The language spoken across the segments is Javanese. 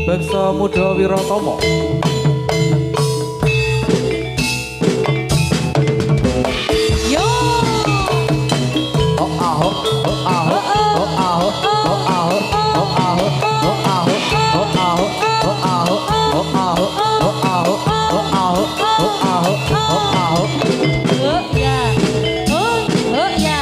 Bangsa Muda Wiratomo. Yo. Oh aho, oh aho, oh aho, oh aho, oh aho, oh aho, oh aho, oh aho, oh aho, oh aho, oh aho, oh aho, oh aho. Oh ya. Oh ya.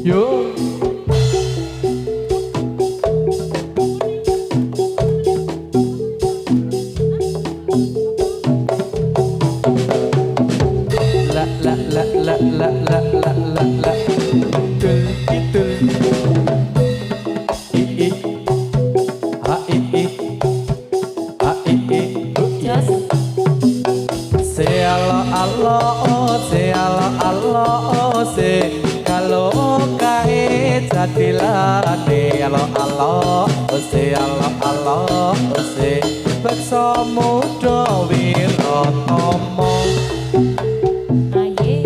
Yo. La la la la la la la la la. Idul idul. I ha i ha i Jos. Se Allah se Allah se kalau kae jadilane Allah se Allah se beksa muda wiratomo Aye.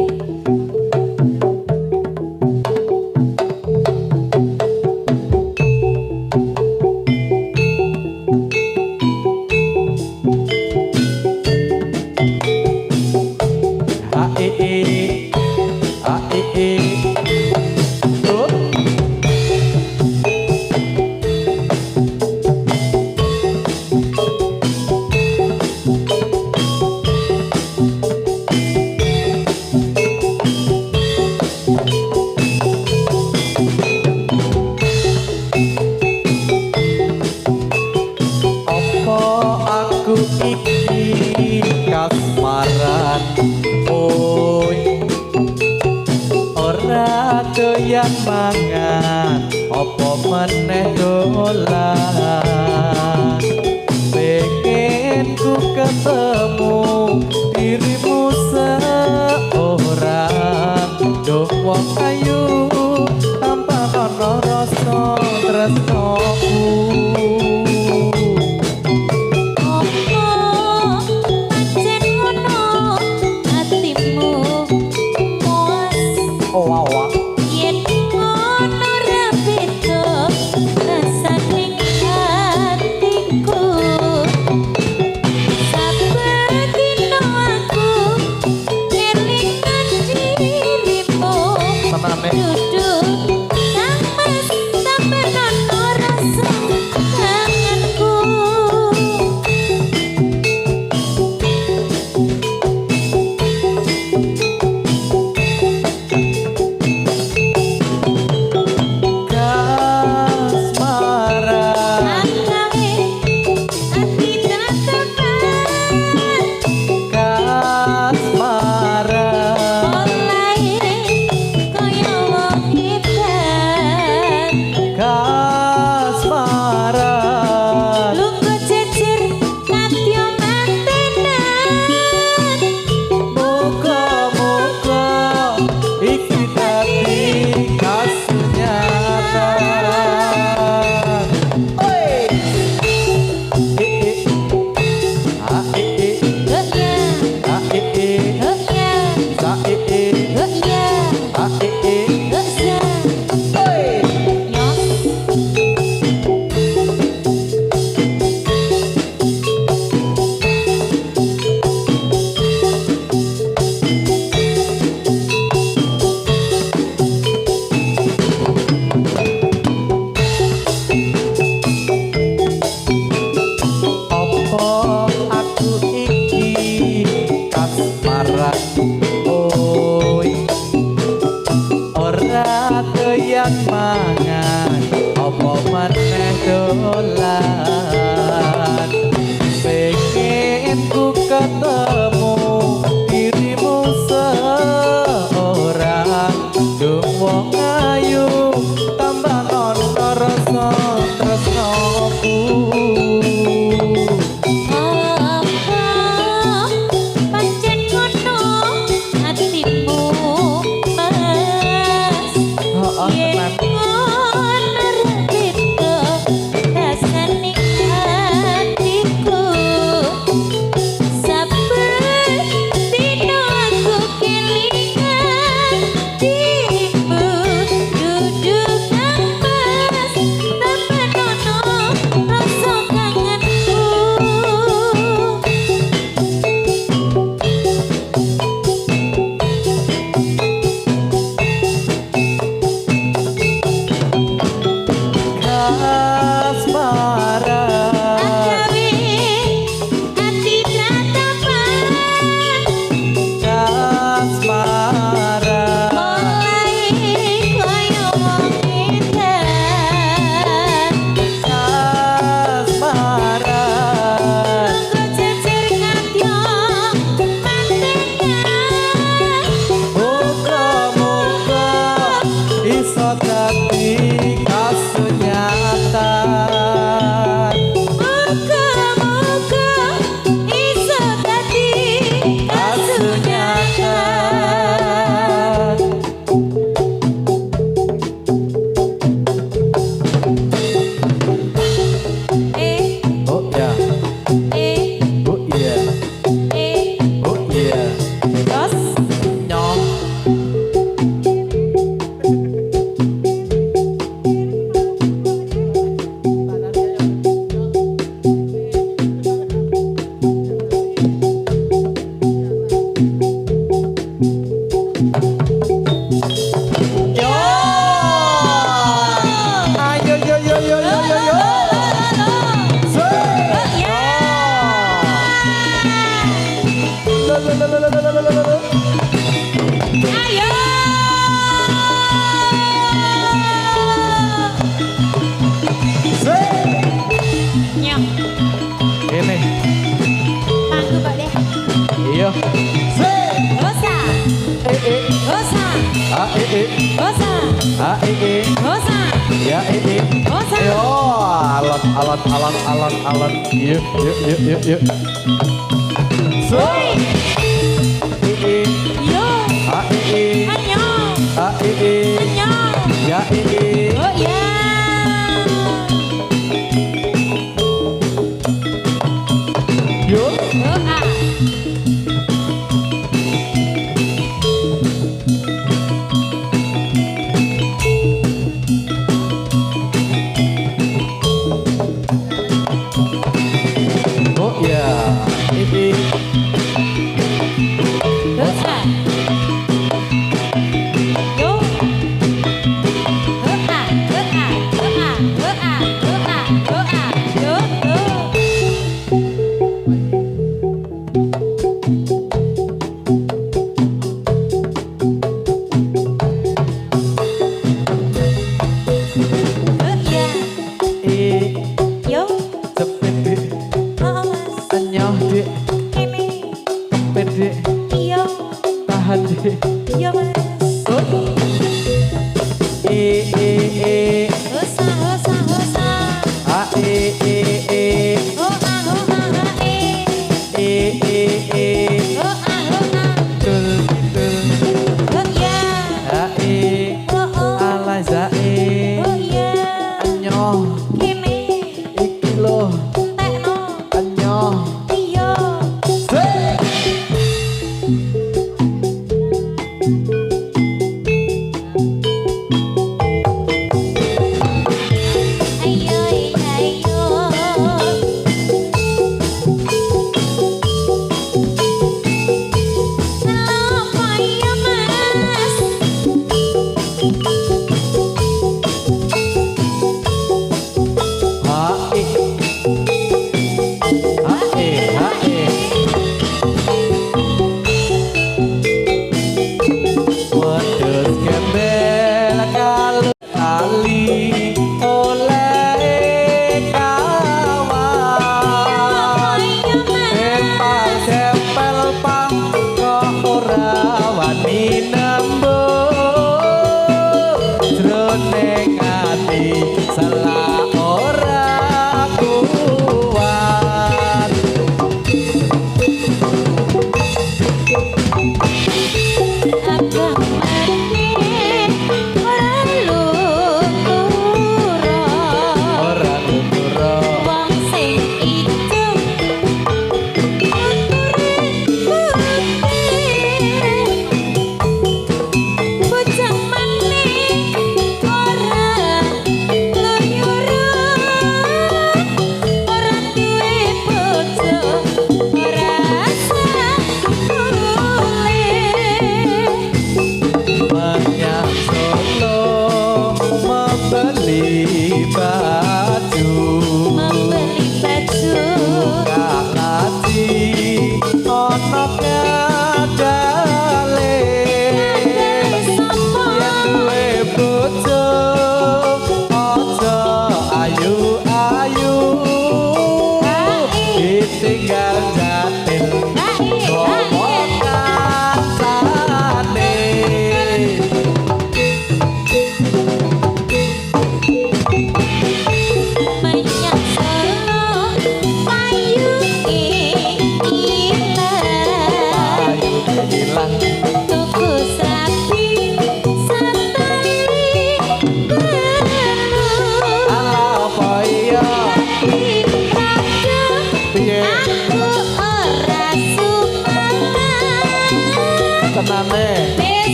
ha i oh. Apa aku iki kasmaran oi ora doyan mangan apa meneh dolan pengen ku ketemu dirimu seorang duh wong ayu tanpa ana rasa tresnoku. Opo pancen ngono atimu muas Oh wow. yen ngono ra beda rasaning hatiku saben dina aku kelingan dirimu Tenane. duduk tamas sampai ono rasa kangenku. Kasmaran, kasmaran, kasmaran. Muga-muga iki dadi kasunyatan. Oi. Ah Apa aku iki kasmaran oi ora doyan mangan apa maneh dolan pengen ku ketemu dirimu seorang duh wong ayu tambah ono rasa tresnoku. Saben dino aku kelingan dirimu iso dadi kasunyatan. Moga-moga iso dadi kasunyatan. Oh ya, oh iya, oh iya. Terus Nyong. Yo. Ayo yo yo yo yo yo yo. Ayo. Nyok, Ini, aku kok deh. iya. Gosa, gosa, gosa, gosa, Ya gosa. Yo, alat. Yuk. Yo, anyong, anyong. Ya Oh ya. Yuk. Oh ah. Oh ya. Gosa. Yo. Oh ah, oh ah, oh ah, oh ah, oh ah, oh ah. Yo, yo. Oh ya. Yo. Cepet dik, Oh mas. anyoh dik, Ini. cepet dik, Yo. tahan dik. Yo mas. Gosa, gosa, gosa. Oh ah, oh ah, Oh ah, oh ah. Dul, Oh ya. Oh oh. alay zae, Oh ya. anyoh, Kini. iki loh, Entekno. anyoh. Iya.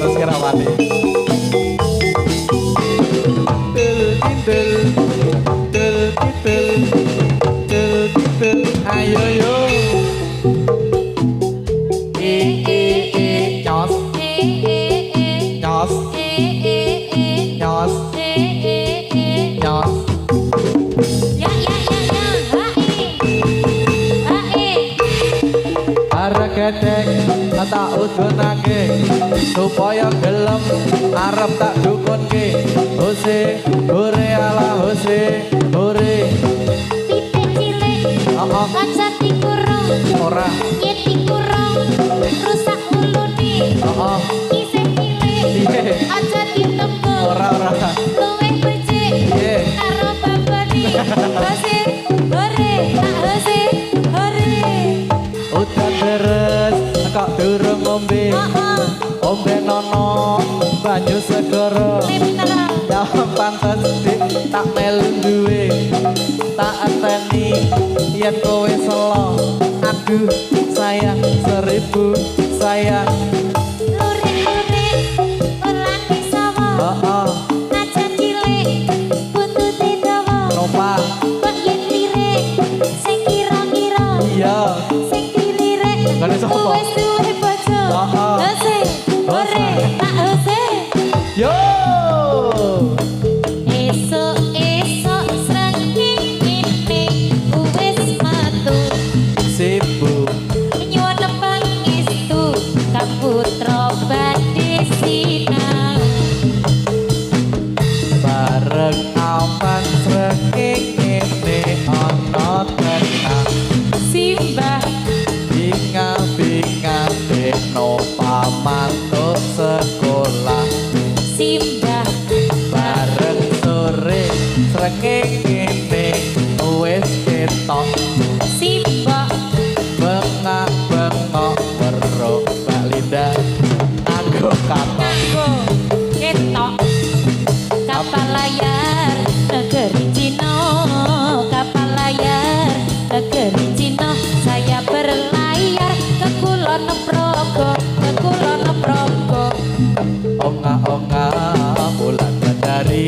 terus kira wani. Tidul, tidul, ayo yo. Nyos, nyos, nyos, nyos. Arek gedek tak udunake supaya gelem arep tak dukunke. Hose, hore ala hose, hore. Titik cilik, kaca dikurung, Ora. yen dikurung, rusak ulune. Isih cilik, Piye? aja ditembung. Ora. Luwih becik, Piye? karo babani. Hose, hore, tak hose, hore. Udan deres kok durung ngombe. Ombe nono banyu segara. Pinter. Ya pantes dik tak melu duwe. Tak enteni yen kowe selo. Aduh sayang 1000 sayang. Lurik-lurik, ulan disawa. Aja cilik, buntute dawa. Nopa. Kok yen lirik, sing kira-kira. Iya. Sing dilirik, Gane sapa? wis duwe bojo. Hose, hore, tak hose. Yo. Esok-esok srengeng ngene wis metu. Sibuk. Nyuwun pangestu Kang Putra badhe sinau. Bareng aman srengeng ngene ana tenang. Simbah Binga-binga deno pamantuk sekolah. simbah Bareng sore srengeng ngene wis ketok. simbah Bengak-bengok weruh Mbak Linda nganggo katok. nganggo ketok. Kapal layar negeri Cina, kapal layar negeri Cina. Saya berlayar ke Kulon Progo, ke Kulon Progo. Onga-onga bulan dari,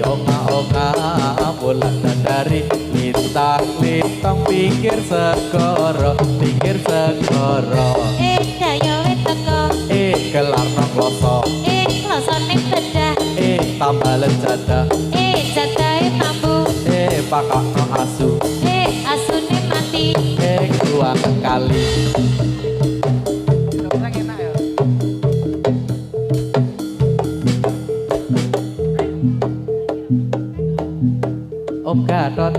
onga-onga bulan dari. Lintang-lintang pinggir segara, pinggir segara. Daya wit teko, Gelarno kloso, klosone bedah, tambalen jadah, jadahe tambu, pakakno asu, asune mati. Buang kali. Om Gatot.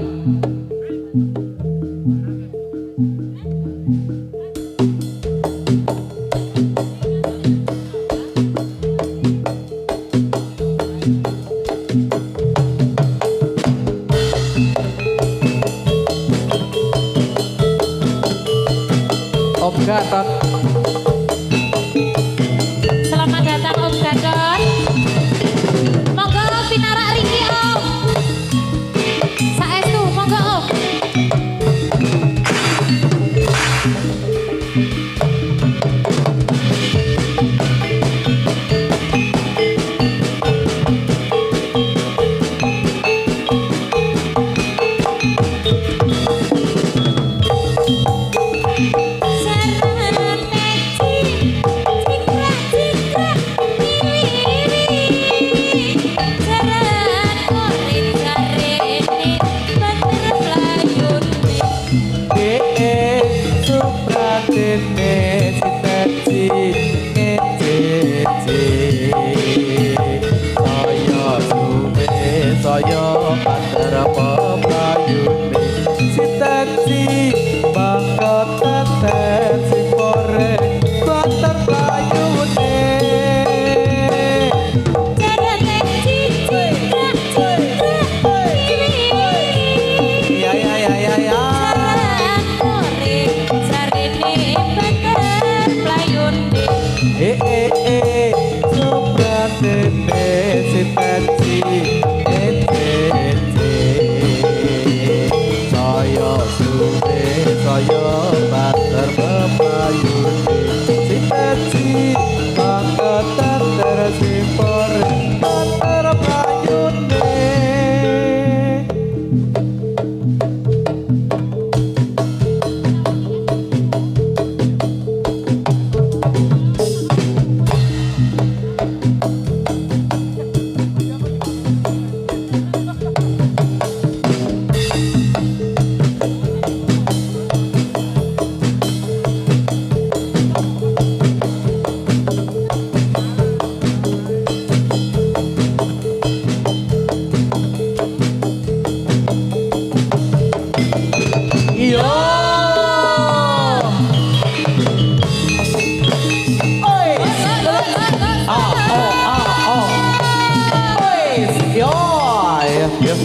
Om Gatot. Selamat datang Om Gadot. Monggo pinarak riki Om. Saestu monggo Om.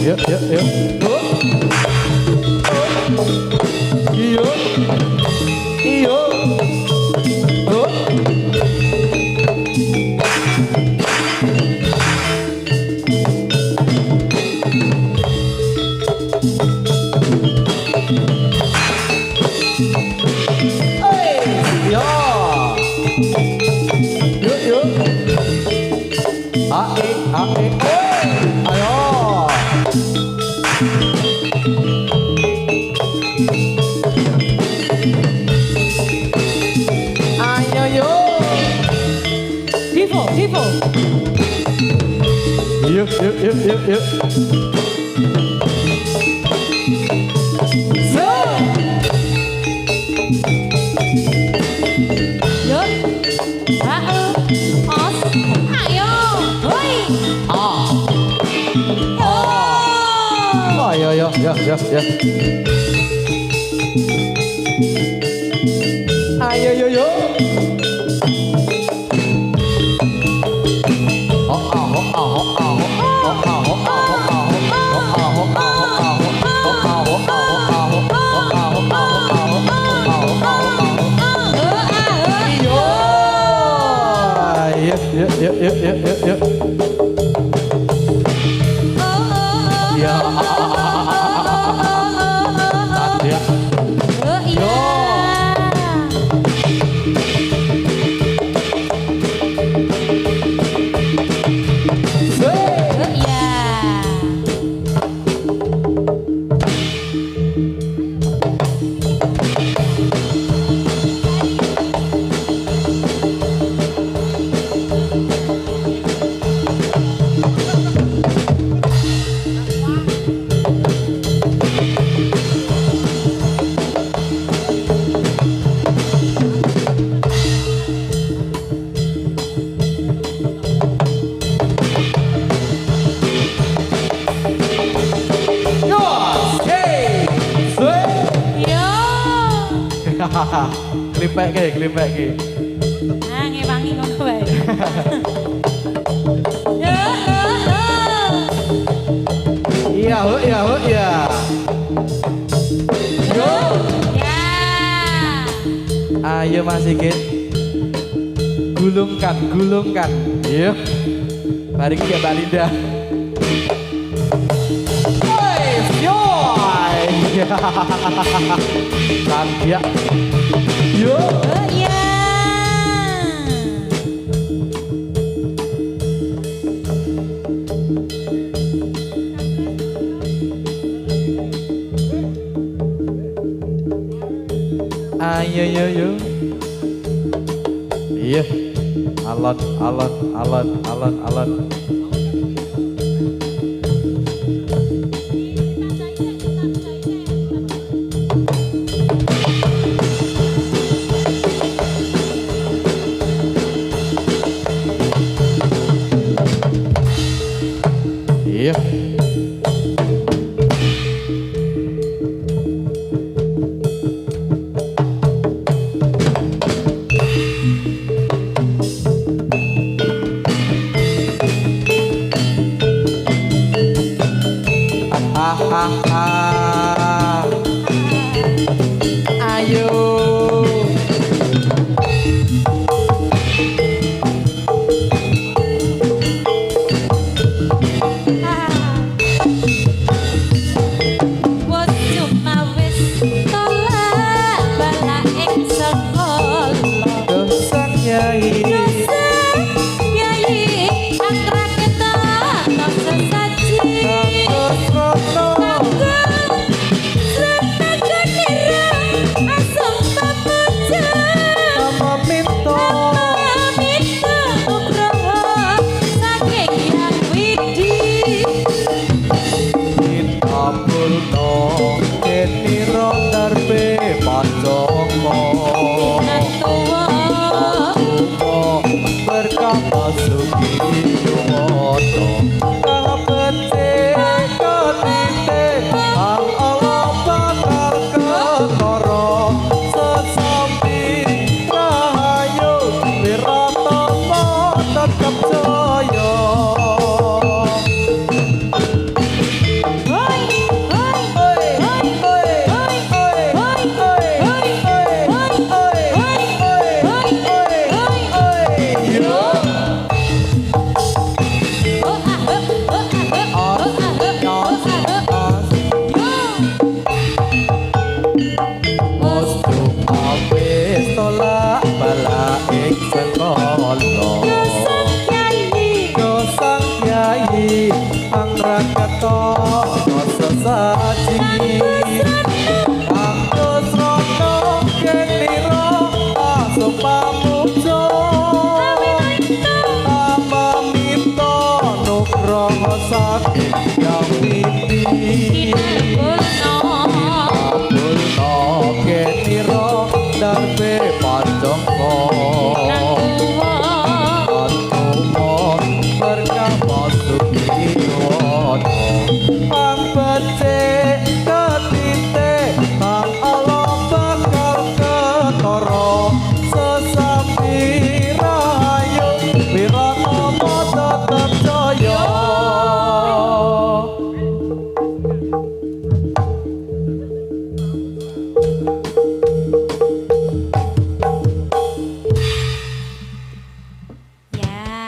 Yuk, yuk, yuk. Iyo. Iyo. Divo. Yuk. Ayo. Hoi. Oh, yo. Ayo, yo. Yuk. Ya. Tadi. Iya. Klipek ke. Nah, ngewangi ngono wae. Iya. Yo. Ya. Ayo Mas Sigit. Gulungkan. Iya. Mari kita Mbak Linda. Tadi. Yo. Ya. Ayo. Iya. Alon. Iya. Ayo.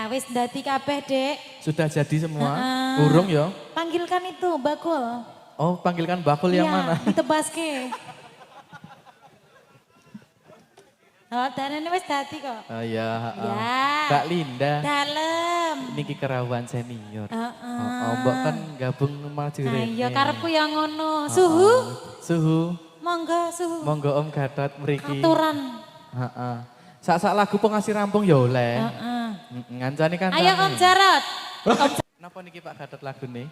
wis dadi kabeh, Dek. Sudah jadi semua? Heeh. Urung ya? Panggilkan itu, bakul. Oh, panggilkan bakul yang Iya, mana? ditebaske. Oh, danane wis dadi kok. Oh iya, heeh. Ya. Mbak Linda. Dalem. Niki kerawan senior. Heeh. Oh, Mbak kan gabung maju Nah, rene. iya karepku yang ngono. Suhu? Suhu. Monggo suhu. Monggo Om Gatot mriki. Aturan. Heeh. Sak-sak lagu pengasih rampung ya oleh. Heeh. Ngancani kan. Ayo Om Jarot. Om Napa niki Pak Gatot lagu nih?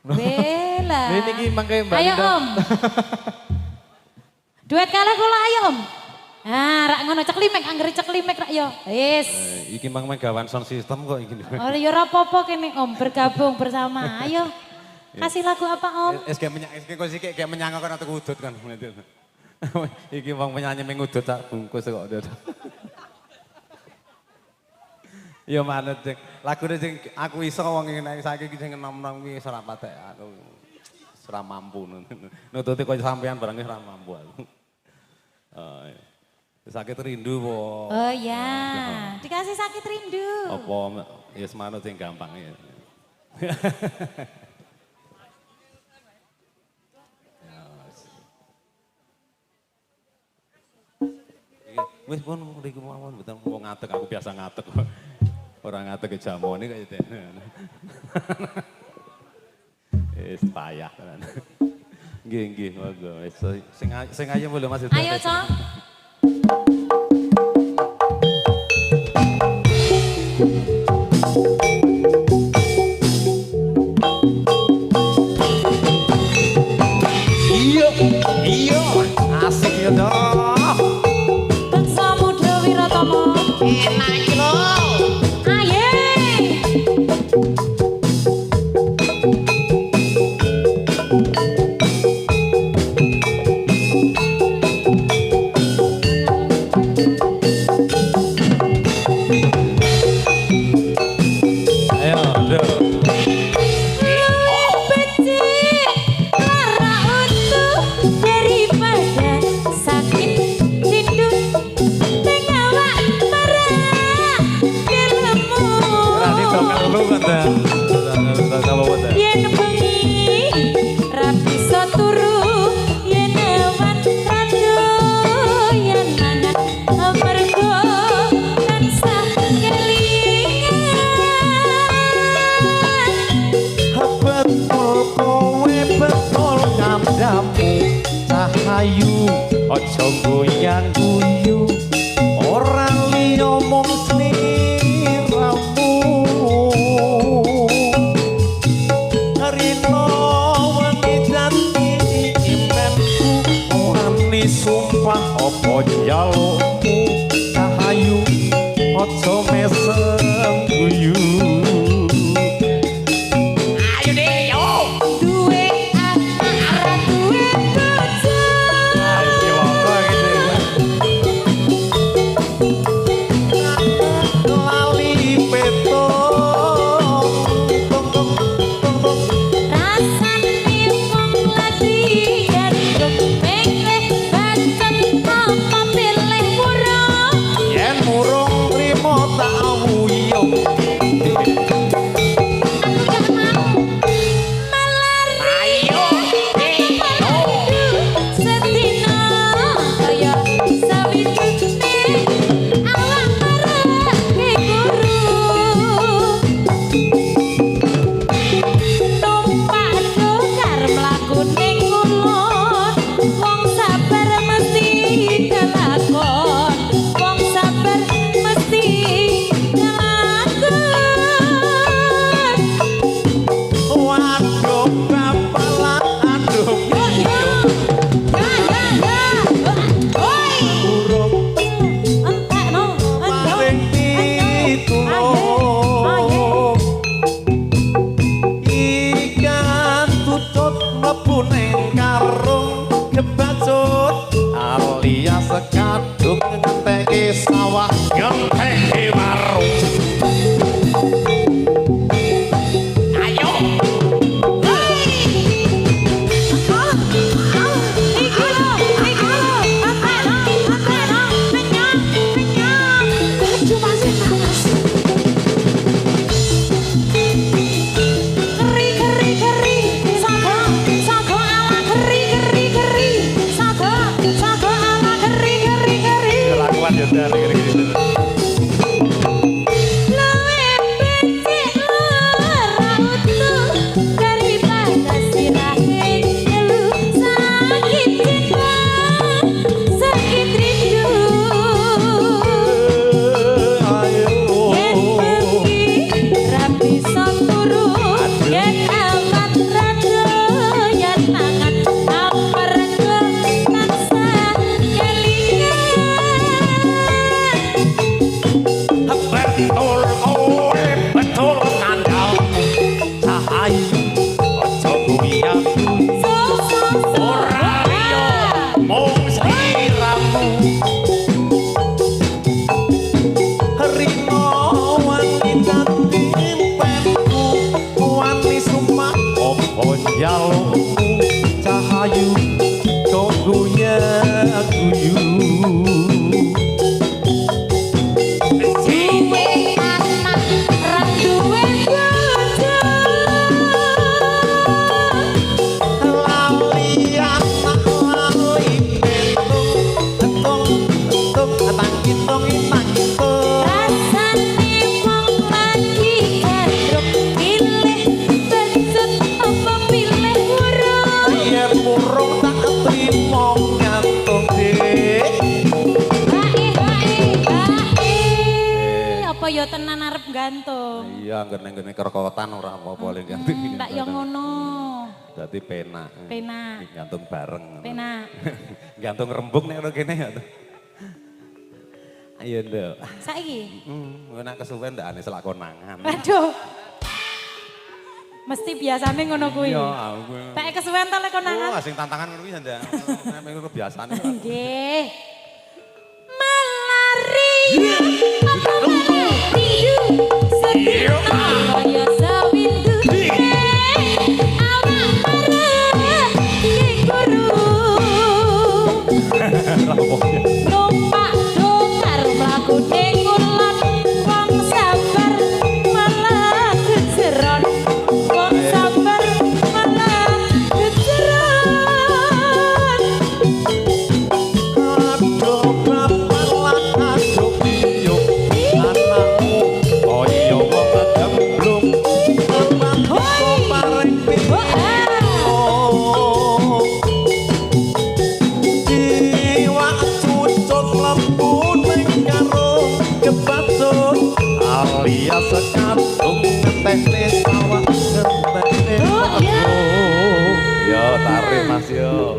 Bela. Ini niki mangke Mbak Ayo Linda. Om. Duet kalih kula ayo Om. Ah, rak ngono ceklimek, anggere ceklimek rak yo. Wis. Iki mang megawan sound system kok iki. Oh ya ora apa-apa kene Om, bergabung bersama. Ayo. Kasih lagu apa Om? Kayak menyangka kan atau udut kan. Iki wong penyanyi mengudut tak bungkus kok. Ya manut sing lagune sing aku iso wong ngene saiki iki sing enom-enom iki ora patek aku. Ora mampu. Nututi koyo sampean barang ora mampu aku. Sakit rindu po. Oh ya, dikasih sakit rindu. Apa ya semanut sing gampang ya. Wis pun mriki mawon mboten wong ngatek aku biasa ngatek. Ora ngatek jamone kaya dene. Wis payah tenan. Nggih nggih monggo wis sing ayem lho Mas. Ayo, Cong. Iya asik ya toh. Kan Samudra Wiratama. Enak iki lho. Aye. Ayo, Dok. Benci lara utuh daripada sakit rindu ning awak marah kelemu. Berani dong lu kan ta. Sama apa ta? Yen bengi ra bisa turu yen awan radoyan mangan amarga tansah kelingan. Betul kowe betul ngandhamu cahayu aja goyang guyu ora liya mung sliramu rino wengi janji imenku wani sumpah apa jalukmu cahayu aja mesem guyu. Duwe anak ra duwe bojo. gantung. Iya, ngene-ngene kerokotan ora apa-apa le gantung. Tak yo ngono. Dadi penak. Penak. Gantung bareng. Penak. Gantung rembug nek ora kene ya. Ayo nduk. Saiki. Nek kesuwen ndak ane selak konangan. Aduh. Mesti biasane ngono kuwi. Iya, aku. Tak kesuwen ta lek konangan. Oh, sing tantangan ngono kuwi ya ndak. Nek mengko kebiasaane. Nggih. Malari. Malari. Sedih kaya sawindu. Awak marah ing guru. Numpak dokar mlaku ning kulon. Wong sabar malah kejeron. Wong sabar malah kejeron. Aduh, bapak lah aduh iyo. Anakmu kaya wong gemblung. Bapakku paring piye. Iwak cucuk lembut ning karo kebatut alias sekadung ngetehne sawah ngetehne yo tarik Mas yo.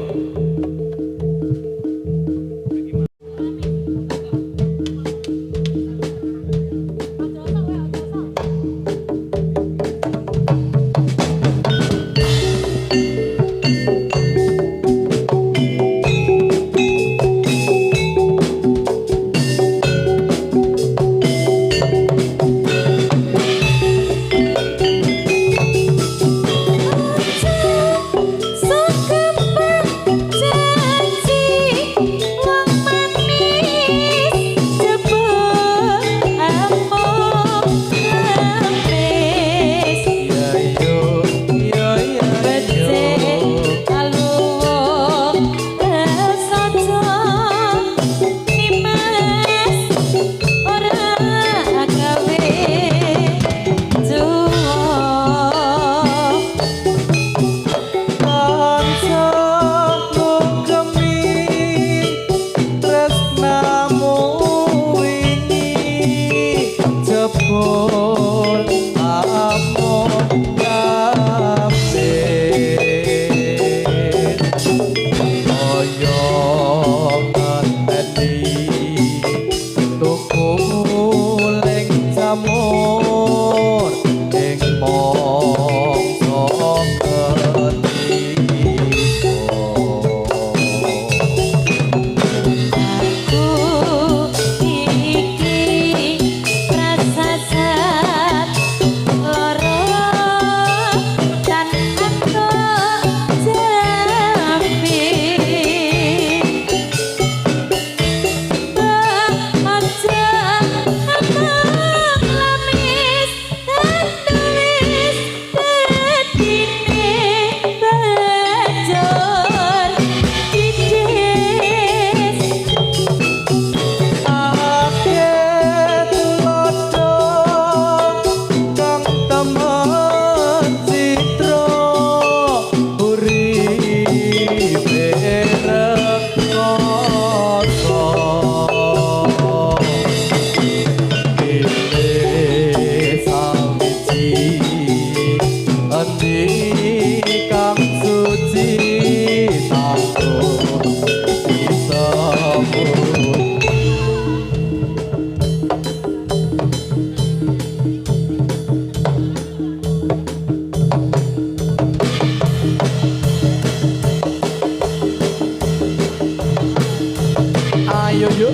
Ayo yo.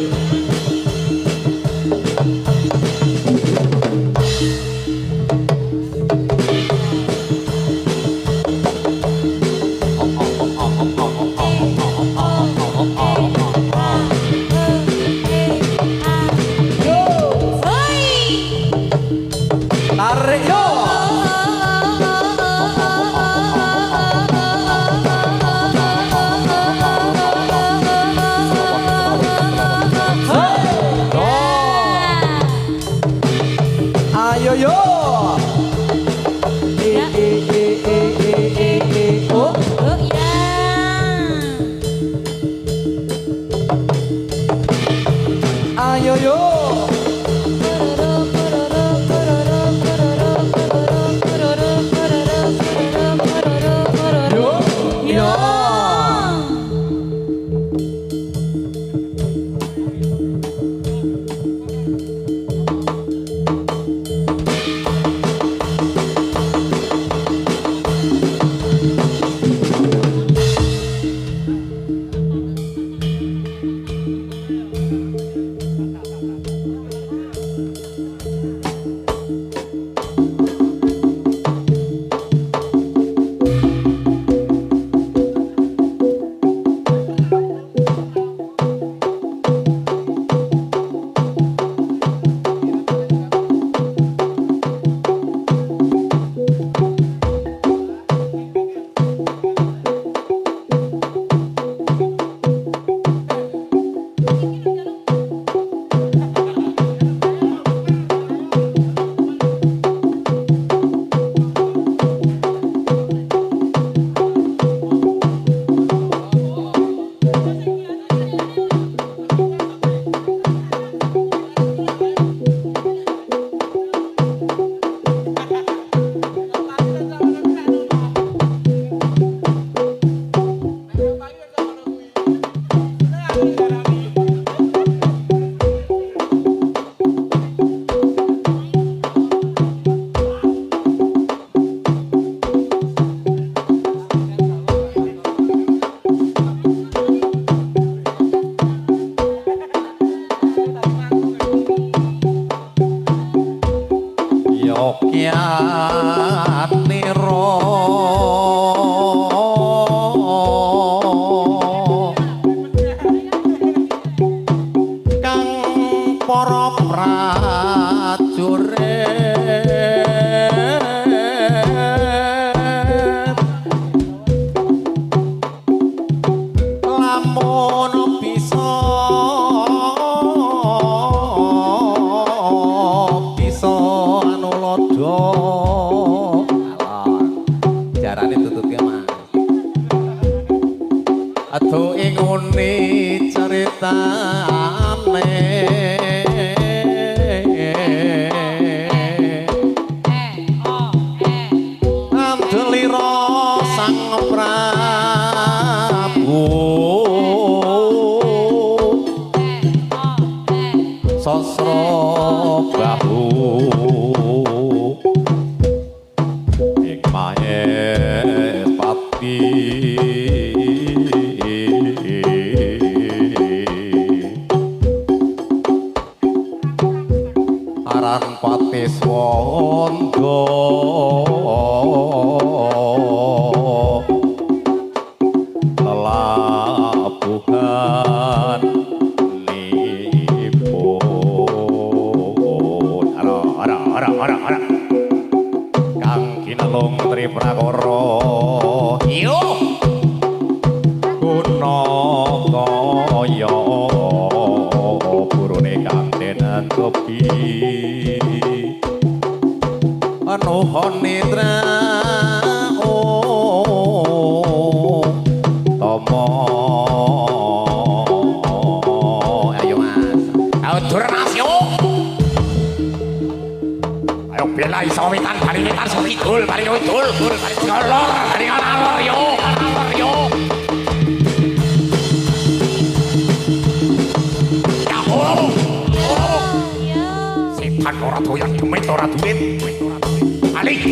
Yogyatiro kang para prajurit lamun bisa anulodo jarane tututke Mas aduh inguni ceritane Andelira sang Prabu Sasra Bahu ing Mahespati aran Patiswanda lelabuhan nipun ara kang kinelung triprakara yo guna kaya burune kang tenan kopi anuhon nitra tomo ayo Mas ayo Durnasyo ayo bela iso witan bari witan so idul bari idul bari ngalor bari ngalor yo setan ora doyan demit ora duit alik